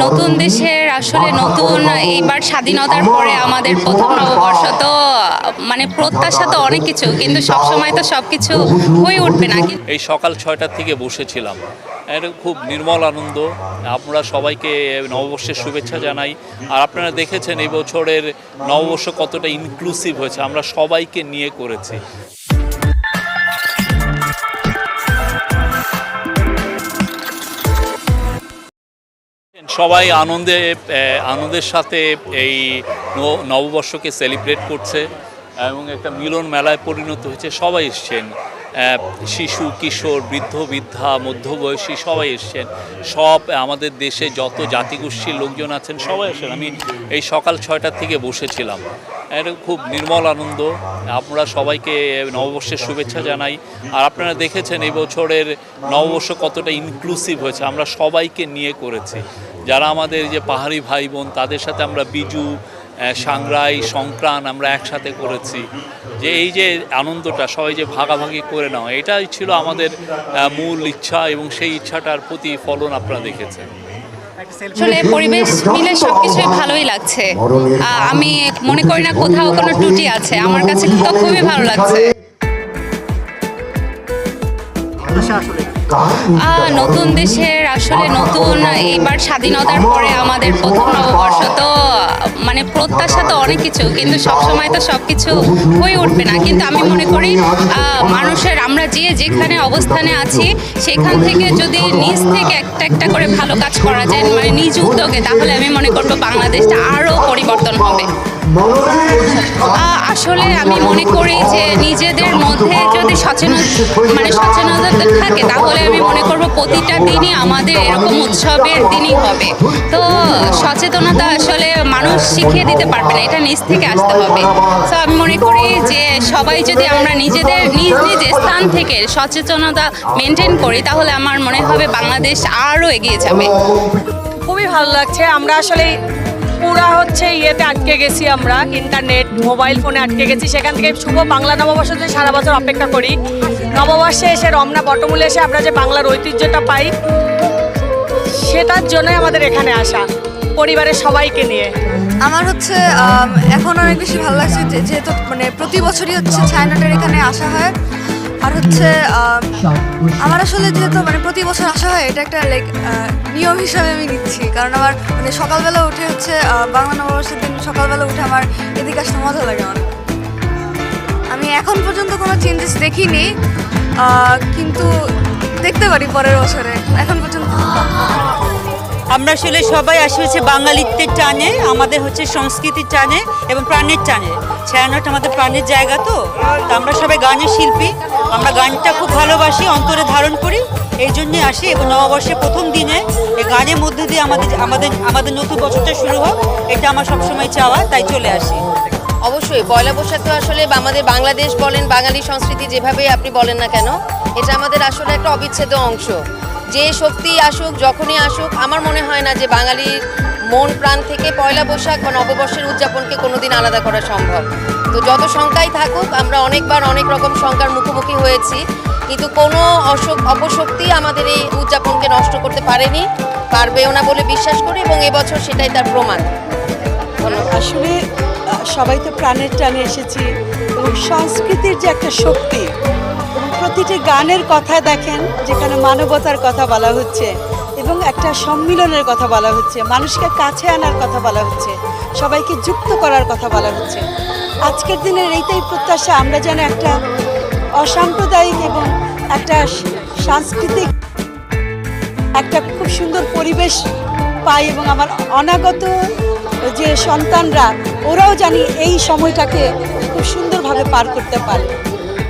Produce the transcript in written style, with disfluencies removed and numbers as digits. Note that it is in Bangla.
নতুন দেশের আসলে নতুন এইবার স্বাধীনতার পরে আমাদের প্রথম নববর্ষ, তো মানে প্রত্যাশা তো অনেক কিছু, কিন্তু সবসময় তো সবকিছু হয়ে উঠবে না। এই সকাল 6টা থেকে বসেছিলাম, এটা খুব নির্মল আনন্দ। আমরা সবাইকে নববর্ষের শুভেচ্ছা জানাই। আর আপনারা দেখেছেন এই বছরের নববর্ষ কতটা ইনক্লুসিভ হয়েছে, আমরা সবাইকে নিয়ে করেছি। সবাই আনন্দের সাথে এই নববর্ষকে সেলিব্রেট করছে এবং একটা মিলন মেলায় পরিণত হয়েছে। সবাই এসছেন, শিশু, কিশোর, বৃদ্ধ, বৃদ্ধা, মধ্যবয়সী সবাই এসছেন। সব আমাদের দেশে যত জাতিগোষ্ঠীর লোকজন আছেন সবাই এসেছেন। আমি এই সকাল 6টা থেকে বসেছিলাম, এটা খুব নির্মল আনন্দ। আমরা সবাইকে নববর্ষের শুভেচ্ছা জানাই। আর আপনারা দেখেছেন এই বছরের নববর্ষ কতটা ইনক্লুসিভ হয়েছে, আমরা সবাইকে নিয়ে করেছি। যারা আমাদের যে পাহাড়ি ভাই বোন, তাদের সাথে আমরা বিজু, সাংরাই, সংক্রান আমরা একসাথে করেছি। যে এই যে আনন্দটা সবাই যে ভাগাভাগি করে নেওয়া, এটাই ছিল আমাদের মূল ইচ্ছা এবং সেই ইচ্ছাটার প্রতিফলন আপনারা দেখেছেন। আসলে পরিবেশ মিলে সবকিছুই ভালোই লাগছে। আমি মনে করি না কোথাও কোনো ত্রুটি আছে, আমার কাছে তো খুবই ভালো লাগছে। নতুন দেশের আসলে নতুন এইবার স্বাধীনতার পরে আমাদের প্রথম নববর্ষ, তো মানে প্রত্যাশা তো অনেক কিছু, কিন্তু সবসময় তো সবকিছু হয়ে উঠবে না। কিন্তু আমি মনে করি মানুষের আমরা যেখানে অবস্থানে আছি সেখান থেকে যদি নিজ থেকে একটা একটা করে ভালো কাজ করা যায়, মানে নিজ উদ্যোগে, তাহলে আমি মনে করবো বাংলাদেশটা আরও পরিবর্তন হবে। আসলে আমি মনে করি যে নিজেদের মধ্যে যদি সচেতনতা থাকে, তাহলে আমি মনে করব প্রতিটা দিনই আমাদের এরকম উৎসবের দিনই হবে। তো সচেতনতা আসলে মানুষ শিখিয়ে দিতে পারবে না, এটা নিজ থেকে আসতে হবে। তো আমি মনে করি যে সবাই যদি আমরা নিজেদের নিজ নিজ স্থান থেকে সচেতনতা মেনটেন করি, তাহলে আমার মনে হবে বাংলাদেশ আরও এগিয়ে যাবে। খুবই ভালো লাগছে। আমরা আসলে পুরা ইয়েতে আটকে গেছি, আমরা ইন্টারনেট, মোবাইল ফোনে আটকে গেছি। সেখান থেকে শুভ বাংলা নববর্ষ যে সারা বছর অপেক্ষা করি, নববর্ষে এসে রমনা বটমূলে এসে আমরা যে বাংলার ঐতিহ্যটা পাই, সেটার জন্যই আমাদের এখানে আসা, পরিবারের সবাইকে নিয়ে। আমার এখন অনেক বেশি ভালো লাগছে, যেহেতু মানে প্রতি বছরই ছায়ানটের এখানে আসা হয়। আর আমার আসলে যেহেতু মানে প্রতি বছর আসা হয়, এটা একটা নিয়ম হিসাবে আমি নিচ্ছি। কারণ আমার মানে সকালবেলা উঠে বাংলা নববর্ষের দিন সকালবেলা উঠে আমার এদিকে আসতে মজা লাগে অনেক। আমি এখন পর্যন্ত কোনো চেঞ্জেস দেখিনি, কিন্তু দেখতে পারি পরের বছরে। এখন পর্যন্ত আমরা আসলে সবাই আসে বাঙালিত্বের টানে, আমাদের সংস্কৃতির টানে এবং প্রাণের টানে। ছায়ানট আমাদের প্রাণের জায়গা, তো আমরা সবাই গানের শিল্পী, আমরা গানটা খুব ভালোবাসি, অন্তরে ধারণ করি, এই জন্যে আসি। এবং নববর্ষের প্রথম দিনে এই গানের মধ্যে দিয়ে আমাদের নতুন বছরটা শুরু হোক, এটা আমার সবসময় চাওয়া, তাই চলে আসি। অবশ্যই পয়লা বৈশাখ তো আসলে আমাদের বাংলাদেশ বলেন, বাঙালি সংস্কৃতি যেভাবে আপনি বলেন না কেন, এটা আমাদের আসলে একটা অবিচ্ছেদ্য অংশ। যে শক্তি আসুক, যখনই আসুক, আমার মনে হয় না যে বাঙালির মন প্রাণ থেকে পয়লা বৈশাখ বা নববর্ষের উদযাপনকে কোনোদিন আলাদা করা সম্ভব। তো যত শঙ্কাই থাকুক, আমরা অনেকবার অনেক রকম শঙ্কার মুখোমুখি হয়েছি, কিন্তু কোনো অপশক্তি আমাদের এই উদযাপনকে নষ্ট করতে পারবেও না বলে বিশ্বাস করি, এবং এবছর সেটাই তার প্রমাণ। আসলে সবাই তো প্রাণের টানে এসেছি, এবং সংস্কৃতির যে একটা শক্তি, এবং প্রতিটি গানের কথা দেখেন যেখানে মানবতার কথা বলা হচ্ছে এবং একটা সম্মিলনের কথা বলা হচ্ছে, মানুষকে কাছে আনার কথা বলা হচ্ছে, সবাইকে যুক্ত করার কথা বলা হচ্ছে। আজকের দিনের এইটাই প্রত্যাশা, আমরা যেন একটা অসাম্প্রদায়িক এবং একটা সাংস্কৃতিক একটা খুব সুন্দর পরিবেশ পাই, এবং আমার অনাগত যে সন্তানরা, ওরাও জানি এই সময়টাকে খুব সুন্দরভাবে পার করতে পারে।